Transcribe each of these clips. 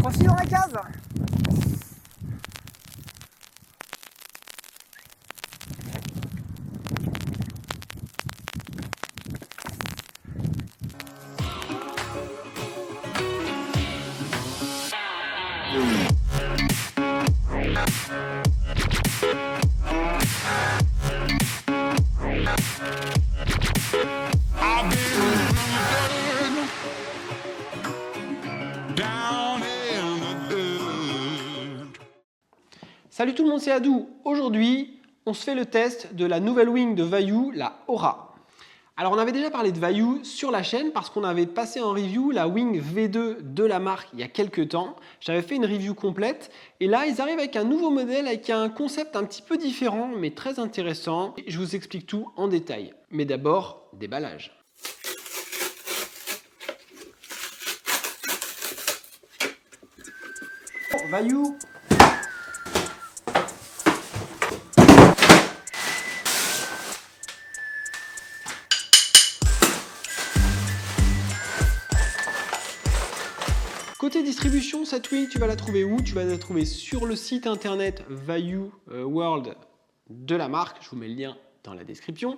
Aussi dans la case. Salut tout le monde, c'est Adou. Aujourd'hui, on se fait le test de la nouvelle wing de Vayu, la Aura. Alors on avait déjà parlé de Vayu sur la chaîne parce qu'on avait passé en review la wing V2 de la marque il y a quelques temps. J'avais fait une review complète et là ils arrivent avec un nouveau modèle avec un concept un petit peu différent mais très intéressant. Je vous explique tout en détail. Mais d'abord, déballage. Vayu. Côté distribution, cette wing, tu vas la trouver où? Tu vas la trouver sur le site internet Vayu World de la marque. Je vous mets le lien dans la description.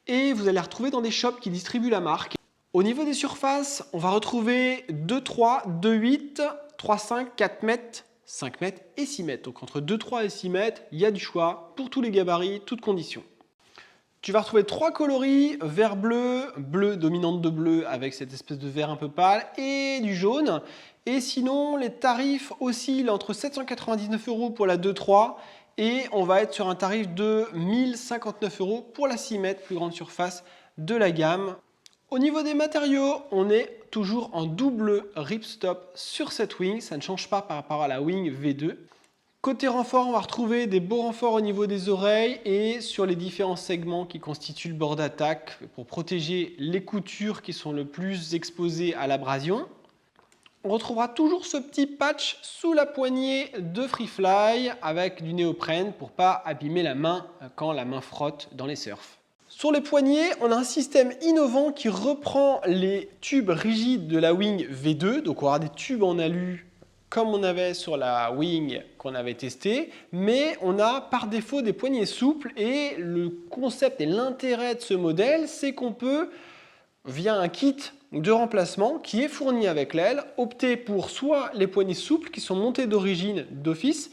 Et vous allez la retrouver dans des shops qui distribuent la marque. Au niveau des surfaces, on va retrouver 2,3, 2,8, 3,5, 4 mètres, 5 mètres et 6 mètres. Donc entre 2,3 et 6 mètres, il y a du choix pour tous les gabarits, toutes conditions. Tu vas retrouver 3 coloris, vert bleu, bleu, dominante de bleu avec cette espèce de vert un peu pâle et du jaune. Et sinon, les tarifs oscillent entre 799 € pour la 2.3 et on va être sur un tarif de 1059 € pour la 6 mètres, plus grande surface de la gamme. Au niveau des matériaux, on est toujours en double ripstop sur cette wing, ça ne change pas par rapport à la wing V2. Côté renfort, on va retrouver des beaux renforts au niveau des oreilles et sur les différents segments qui constituent le bord d'attaque pour protéger les coutures qui sont le plus exposées à l'abrasion. On retrouvera toujours ce petit patch sous la poignée de Freefly avec du néoprène pour ne pas abîmer la main quand la main frotte dans les surfs. Sur les poignets, on a un système innovant qui reprend les tubes rigides de la wing V2. Donc on aura des tubes en alu comme on avait sur la wing qu'on avait testée, mais on a par défaut des poignées souples et le concept et l'intérêt de ce modèle, c'est qu'on peut, via un kit de remplacement qui est fourni avec l'aile, opter pour soit les poignées souples qui sont montées d'origine d'office,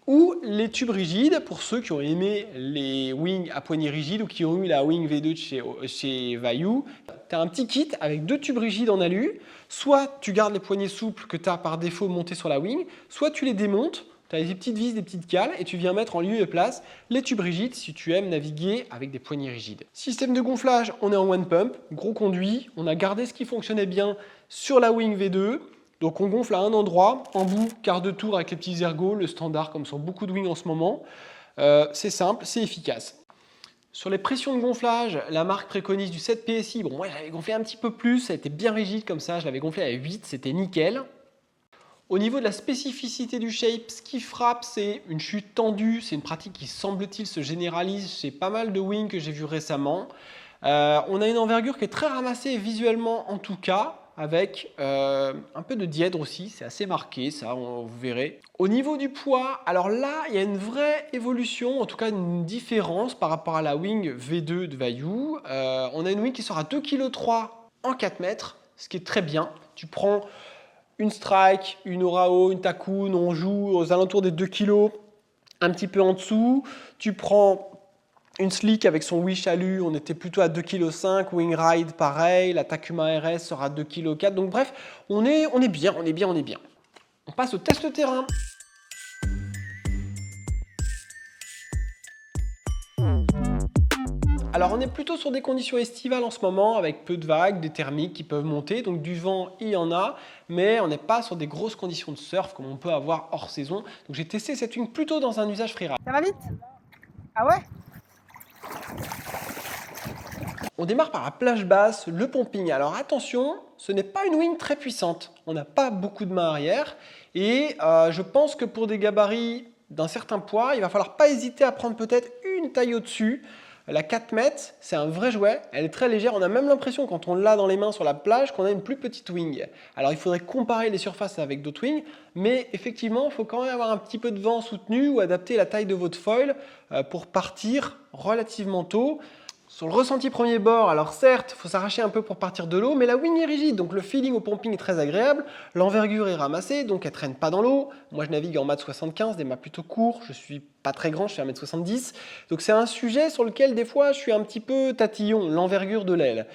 ou les tubes rigides pour ceux qui ont aimé les wings à poignées rigides ou qui ont eu la wing V2 de chez Vayu. Tu as un petit kit avec 2 tubes rigides en alu. Soit tu gardes les poignées souples que tu as par défaut montées sur la wing, soit tu les démontes, tu as des petites vis, des petites cales et tu viens mettre en lieu et place les tubes rigides si tu aimes naviguer avec des poignées rigides. Système de gonflage, on est en one pump, gros conduit. On a gardé ce qui fonctionnait bien sur la wing V2. Donc on gonfle à un endroit, en bout, quart de tour avec les petits ergots, le standard comme sur beaucoup de wings en ce moment. C'est simple, c'est efficace. Sur les pressions de gonflage, la marque préconise du 7 PSI. Bon, moi j'avais gonflé un petit peu plus, ça a été bien rigide comme ça, je l'avais gonflé à 8, c'était nickel. Au niveau de la spécificité du shape, ce qui frappe, c'est une chute tendue. C'est une pratique qui semble-t-il se généralise chez pas mal de wings que j'ai vu récemment. On a une envergure qui est très ramassée visuellement en tout cas, avec un peu de dièdre aussi, c'est assez marqué ça, vous verrez. Au niveau du poids, alors là il y a une vraie évolution, en tout cas une différence par rapport à la wing V2 de Vayu. On a une wing qui sera 2,3 kg en 4 mètres, ce qui est très bien. Tu prends une Strike, une Orao, une Takun, on joue aux alentours des 2 kg, un petit peu en dessous. Tu prends une Slick avec son Wish Alu, on était plutôt à 2,5 kg, Wing Ride pareil, la Takuma RS sera 2,4 kg. Donc bref, on est bien. On passe au test terrain. Alors on est plutôt sur des conditions estivales en ce moment avec peu de vagues, des thermiques qui peuvent monter, donc du vent il y en a, mais on n'est pas sur des grosses conditions de surf comme on peut avoir hors saison. Donc j'ai testé cette wing plutôt dans un usage freeride. Ça va vite? Ah ouais? On démarre par la plage basse, le pumping. Alors attention, ce n'est pas une wing très puissante. On n'a pas beaucoup de main arrière et je pense que pour des gabarits d'un certain poids, il va falloir pas hésiter à prendre peut-être une taille au-dessus. La 4 mètres, c'est un vrai jouet, elle est très légère, on a même l'impression quand on l'a dans les mains sur la plage qu'on a une plus petite wing. Alors il faudrait comparer les surfaces avec d'autres wings, mais effectivement il faut quand même avoir un petit peu de vent soutenu ou adapter la taille de votre foil pour partir relativement tôt. Sur le ressenti premier bord, alors certes, il faut s'arracher un peu pour partir de l'eau, mais la wing est rigide, donc le feeling au pumping est très agréable. L'envergure est ramassée, donc elle ne traîne pas dans l'eau. Moi, je navigue en mât 75, des mâts plutôt courts. Je suis pas très grand, je fais 1m70. Donc c'est un sujet sur lequel, des fois, je suis un petit peu tatillon, l'envergure de l'aile.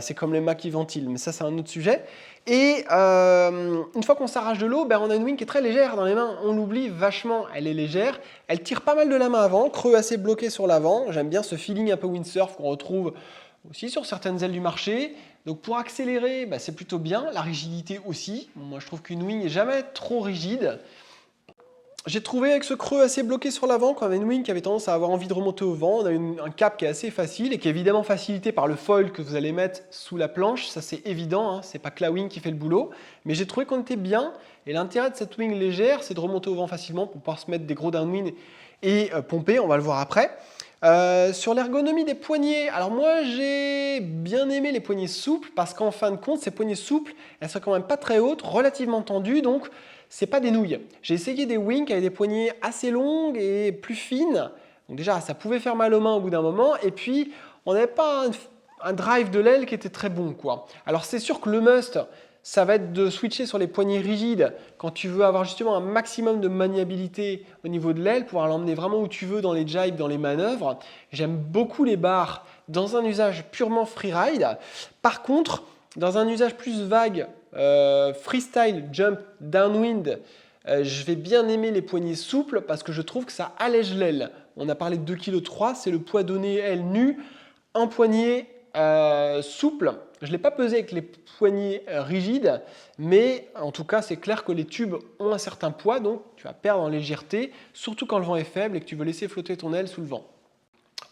C'est comme les mâts qui ventilent, mais ça, c'est un autre sujet. Et une fois qu'on s'arrache de l'eau, on a une wing qui est très légère dans les mains. On l'oublie vachement, elle est légère. Elle tire pas mal de la main avant, creux assez bloqué sur l'avant. J'aime bien ce feeling un peu windsurf qu'on retrouve aussi sur certaines ailes du marché. Donc pour accélérer, c'est plutôt bien. La rigidité aussi. Moi, je trouve qu'une wing n'est jamais trop rigide. J'ai trouvé avec ce creux assez bloqué sur l'avant qu'on avait une wing qui avait tendance à avoir envie de remonter au vent. On a un cap qui est assez facile et qui est évidemment facilité par le foil que vous allez mettre sous la planche. Ça, c'est évident, hein. C'est pas que la wing qui fait le boulot. Mais j'ai trouvé qu'on était bien. Et l'intérêt de cette wing légère, c'est de remonter au vent facilement pour pouvoir se mettre des gros downwind et pomper. On va le voir après. Sur l'ergonomie des poignets, alors moi j'ai bien aimé les poignées souples parce qu'en fin de compte, ces poignées souples, elles sont quand même pas très hautes, relativement tendues, donc c'est pas des nouilles. J'ai essayé des wings avec des poignées assez longues et plus fines. Donc déjà, ça pouvait faire mal aux mains au bout d'un moment. Et puis, on n'avait pas un drive de l'aile qui était très bon, quoi. Alors c'est sûr que le must, ça va être de switcher sur les poignées rigides quand tu veux avoir justement un maximum de maniabilité au niveau de l'aile, pouvoir l'emmener vraiment où tu veux dans les jibes, dans les manœuvres. J'aime beaucoup les barres dans un usage purement freeride. Par contre, dans un usage plus vague, freestyle, jump, downwind, je vais bien aimer les poignées souples parce que je trouve que ça allège l'aile. On a parlé de 2,3 kg, c'est le poids donné aile nue, un poignet souple. Je ne l'ai pas pesé avec les poignées rigides, mais en tout cas, c'est clair que les tubes ont un certain poids, donc tu vas perdre en légèreté, surtout quand le vent est faible et que tu veux laisser flotter ton aile sous le vent.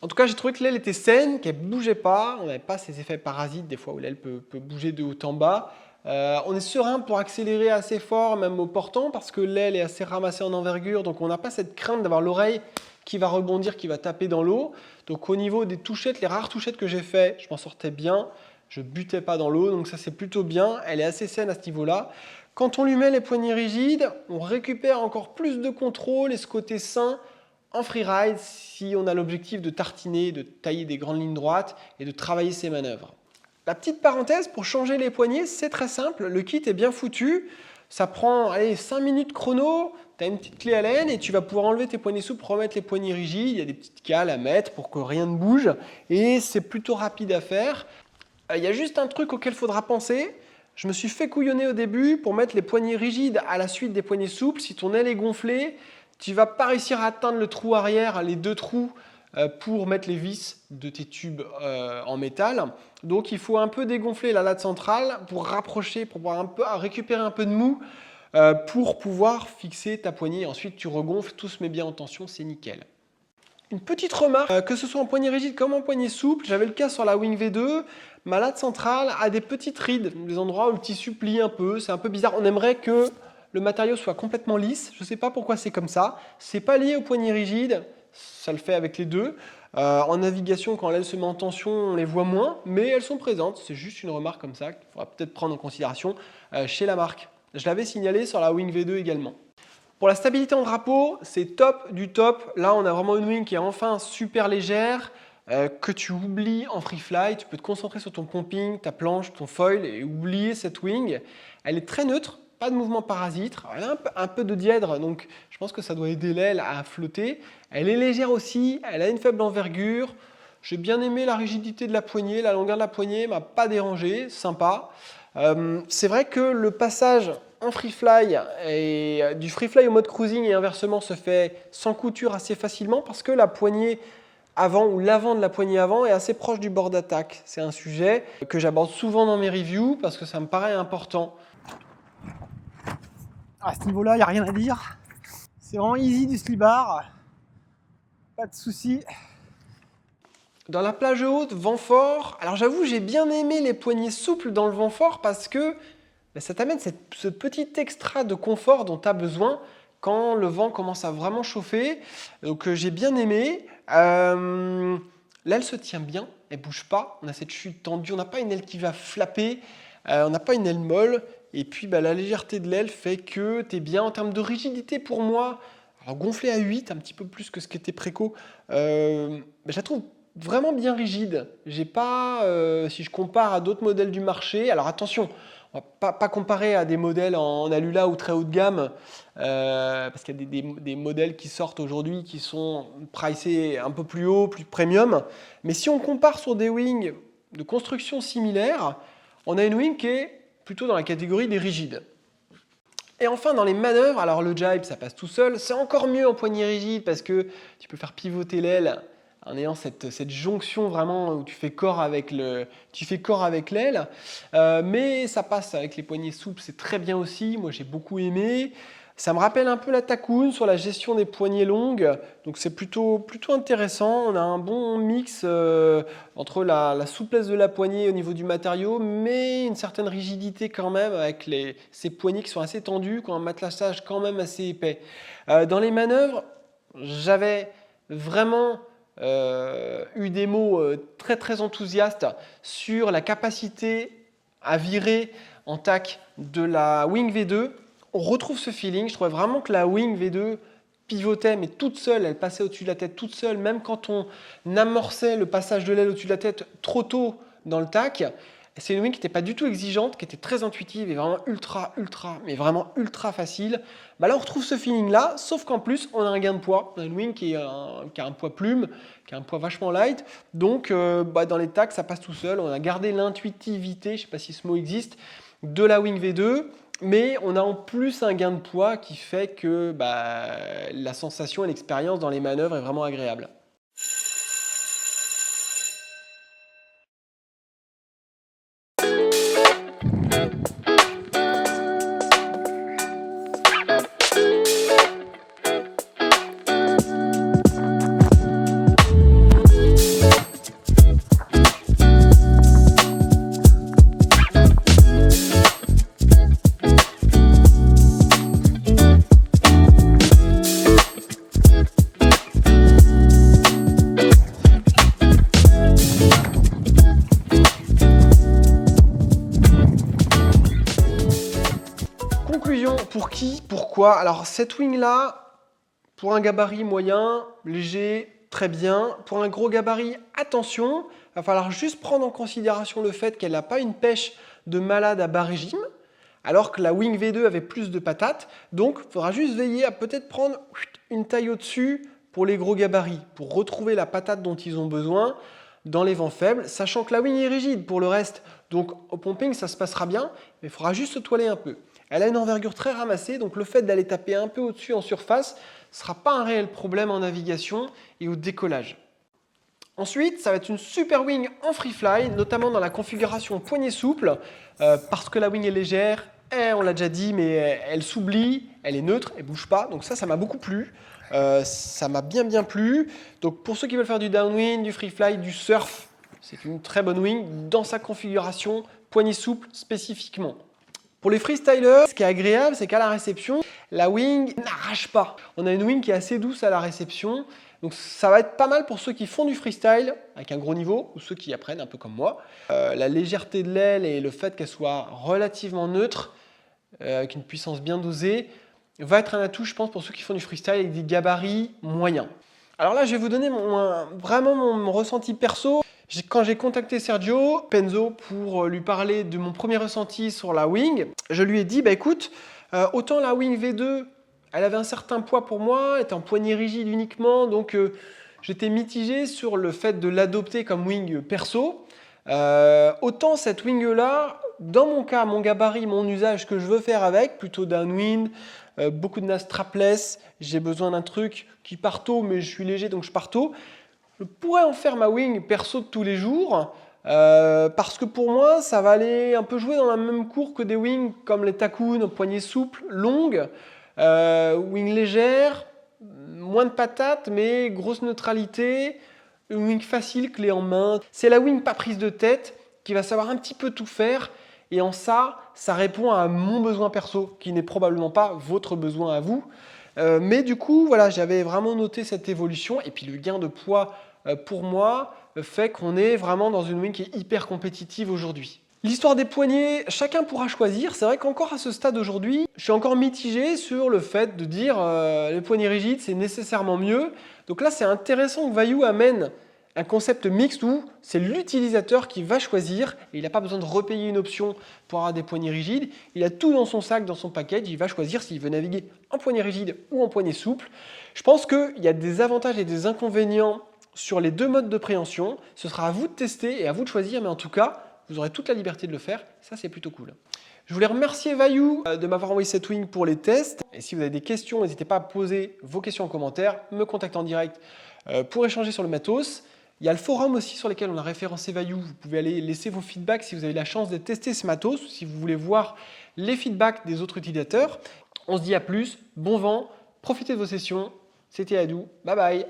En tout cas, j'ai trouvé que l'aile était saine, qu'elle ne bougeait pas. On n'avait pas ces effets parasites, des fois où l'aile peut bouger de haut en bas. On est serein pour accélérer assez fort, même au portant, parce que l'aile est assez ramassée en envergure, donc on n'a pas cette crainte d'avoir l'oreille qui va rebondir, qui va taper dans l'eau. Donc au niveau des touchettes, les rares touchettes que j'ai fait, je m'en sortais bien. Je ne butais pas dans l'eau, donc ça c'est plutôt bien. Elle est assez saine à ce niveau-là. Quand on lui met les poignées rigides, on récupère encore plus de contrôle et ce côté sain en freeride si on a l'objectif de tartiner, de tailler des grandes lignes droites et de travailler ses manœuvres. La petite parenthèse, pour changer les poignées, c'est très simple. Le kit est bien foutu. Ça prend 5 minutes chrono. Tu as une petite clé Allen et tu vas pouvoir enlever tes poignées souples, remettre les poignées rigides. Il y a des petites cales à mettre pour que rien ne bouge. Et c'est plutôt rapide à faire. Il y a juste un truc auquel il faudra penser. Je me suis fait couillonner au début pour mettre les poignées rigides à la suite des poignées souples. Si ton aile est gonflée, tu ne vas pas réussir à atteindre le trou arrière, les deux trous, pour mettre les vis de tes tubes en métal. Donc il faut un peu dégonfler la latte centrale pour rapprocher, pour pouvoir récupérer un peu de mou pour pouvoir fixer ta poignée. Ensuite tu regonfles, tout se met bien en tension, c'est nickel. Une petite remarque, que ce soit en poignée rigide comme en poignée souple, j'avais le cas sur la Wing V2, ma latte centrale a des petites rides, des endroits où le tissu plie un peu, c'est un peu bizarre. On aimerait que le matériau soit complètement lisse, je ne sais pas pourquoi c'est comme ça. C'est pas lié aux poignées rigides, ça le fait avec les deux. En navigation, quand l'aile se met en tension, on les voit moins, mais elles sont présentes. C'est juste une remarque comme ça qu'il faudra peut-être prendre en considération chez la marque. Je l'avais signalé sur la Wing V2 également. Pour la stabilité en drapeau, c'est top du top. Là, on a vraiment une wing qui est enfin super légère, que tu oublies en free fly. Tu peux te concentrer sur ton pumping, ta planche, ton foil et oublier cette wing. Elle est très neutre, pas de mouvement parasite. Elle a un peu de dièdre, donc je pense que ça doit aider l'aile à flotter. Elle est légère aussi, elle a une faible envergure. J'ai bien aimé la rigidité de la poignée, la longueur de la poignée m'a pas dérangé, sympa. C'est vrai que le passage en free fly et du free fly au mode cruising et inversement se fait sans couture assez facilement parce que la poignée avant ou l'avant de la poignée avant est assez proche du bord d'attaque. C'est un sujet que j'aborde souvent dans mes reviews parce que ça me paraît important. À ce niveau-là, il n'y a rien à dire. C'est vraiment easy du slip-bar. Pas de souci. Dans la plage haute, vent fort, alors j'avoue j'ai bien aimé les poignées souples dans le vent fort parce que ça t'amène ce petit extra de confort dont tu as besoin quand le vent commence à vraiment chauffer. Donc j'ai bien aimé. L'aile se tient bien, elle bouge pas, on a cette chute tendue, on n'a pas une aile qui va flapper, on n'a pas une aile molle, et puis la légèreté de l'aile fait que tu es bien en termes de rigidité pour moi. Alors gonflé à 8, un petit peu plus que ce qu'était Préco, je la trouve vraiment bien rigide. J'ai pas, si je compare à d'autres modèles du marché, alors attention, on va pas comparer à des modèles en Alula ou très haut de gamme, parce qu'il y a des modèles qui sortent aujourd'hui qui sont pricés un peu plus haut, plus premium. Mais si on compare sur des wings de construction similaire, on a une wing qui est plutôt dans la catégorie des rigides. Et enfin, dans les manœuvres, alors le jibe, ça passe tout seul. C'est encore mieux en poignée rigide parce que tu peux faire pivoter l'aile en ayant cette jonction vraiment où tu fais corps avec l'aile. Mais ça passe avec les poignées souples, c'est très bien aussi. Moi, j'ai beaucoup aimé. Ça me rappelle un peu la Takoon sur la gestion des poignées longues. Donc, c'est plutôt intéressant. On a un bon mix entre la souplesse de la poignée au niveau du matériau, mais une certaine rigidité quand même avec ces poignées qui sont assez tendues, qui ont un matelassage quand même assez épais. Dans les manœuvres, j'avais vraiment eu des mots très enthousiastes sur la capacité à virer en tac de la Wing V2. On retrouve ce feeling. Je trouvais vraiment que la Wing V2 pivotait, mais toute seule, elle passait au-dessus de la tête toute seule, même quand on amorçait le passage de l'aile au-dessus de la tête trop tôt dans le tac. C'est une wing qui n'était pas du tout exigeante, qui était très intuitive et vraiment vraiment ultra facile. Là, on retrouve ce feeling-là, sauf qu'en plus, on a un gain de poids. On a une wing qui a un poids plume, qui a un poids vachement light. Donc, dans les tacs, ça passe tout seul. On a gardé l'intuitivité, je ne sais pas si ce mot existe, de la Wing V2. Mais on a en plus un gain de poids qui fait que la sensation et l'expérience dans les manœuvres est vraiment agréable. Conclusion, pour qui, pourquoi? Alors cette wing là, pour un gabarit moyen, léger, très bien. Pour un gros gabarit, attention, il va falloir juste prendre en considération le fait qu'elle n'a pas une pêche de malade à bas régime, alors que la Wing V2 avait plus de patates. Donc il faudra juste veiller à peut-être prendre une taille au-dessus pour les gros gabarits, pour retrouver la patate dont ils ont besoin dans les vents faibles, sachant que la wing est rigide pour le reste. Donc au pumping, ça se passera bien, mais il faudra juste se toiler un peu. Elle a une envergure très ramassée, donc le fait d'aller taper un peu au-dessus en surface ne sera pas un réel problème en navigation et au décollage. Ensuite, ça va être une super wing en free fly, notamment dans la configuration poignée souple, parce que la wing est légère, on l'a déjà dit, mais elle s'oublie, elle est neutre, elle ne bouge pas, donc ça m'a beaucoup plu. Ça m'a bien plu. Donc pour ceux qui veulent faire du downwind, du free fly, du surf, c'est une très bonne wing dans sa configuration poignée souple spécifiquement. Pour les freestylers, ce qui est agréable, c'est qu'à la réception, la wing n'arrache pas. On a une wing qui est assez douce à la réception. Donc ça va être pas mal pour ceux qui font du freestyle avec un gros niveau ou ceux qui apprennent un peu comme moi. La légèreté de l'aile et le fait qu'elle soit relativement neutre, avec une puissance bien dosée, va être un atout, je pense, pour ceux qui font du freestyle avec des gabarits moyens. Alors là, je vais vous donner vraiment mon ressenti perso. Quand j'ai contacté Sergio Penzo pour lui parler de mon premier ressenti sur la wing, je lui ai dit, écoute, autant la wing V2, elle avait un certain poids pour moi, elle était en poignée rigide uniquement, donc j'étais mitigé sur le fait de l'adopter comme wing perso. Autant cette wing-là, dans mon cas, mon gabarit, mon usage que je veux faire avec, plutôt downwind, beaucoup de nas strapless, j'ai besoin d'un truc qui part tôt, mais je suis léger donc je pars tôt. Je pourrais en faire ma wing perso de tous les jours, parce que pour moi, ça va aller un peu jouer dans la même cour que des wings comme les Takoon, poignée souple, longue, wing légère, moins de patates, mais grosse neutralité, une wing facile, clé en main. C'est la wing pas prise de tête qui va savoir un petit peu tout faire. Et en ça répond à mon besoin perso, qui n'est probablement pas votre besoin à vous. Mais du coup, voilà, j'avais vraiment noté cette évolution. Et puis le gain de poids, pour moi, fait qu'on est vraiment dans une wing qui est hyper compétitive aujourd'hui. L'histoire des poignets, chacun pourra choisir. C'est vrai qu'encore à ce stade aujourd'hui, je suis encore mitigé sur le fait de dire les poignets rigides, c'est nécessairement mieux. Donc là, c'est intéressant que Vayu amène un concept mixte où c'est l'utilisateur qui va choisir et il n'a pas besoin de repayer une option pour avoir des poignets rigides. Il a tout dans son sac, dans son package. Il va choisir s'il veut naviguer en poignet rigide ou en poignet souple. Je pense qu'il y a des avantages et des inconvénients sur les deux modes de préhension. Ce sera à vous de tester et à vous de choisir, mais en tout cas, vous aurez toute la liberté de le faire. Ça, c'est plutôt cool. Je voulais remercier Vayu de m'avoir envoyé cette wing pour les tests. Et si vous avez des questions, n'hésitez pas à poser vos questions en commentaire, me contacter en direct pour échanger sur le matos. Il y a le forum aussi sur lequel on a référencé Vayu. Vous pouvez aller laisser vos feedbacks si vous avez la chance de tester ce matos, si vous voulez voir les feedbacks des autres utilisateurs. On se dit à plus, bon vent, profitez de vos sessions. C'était Adou, bye bye.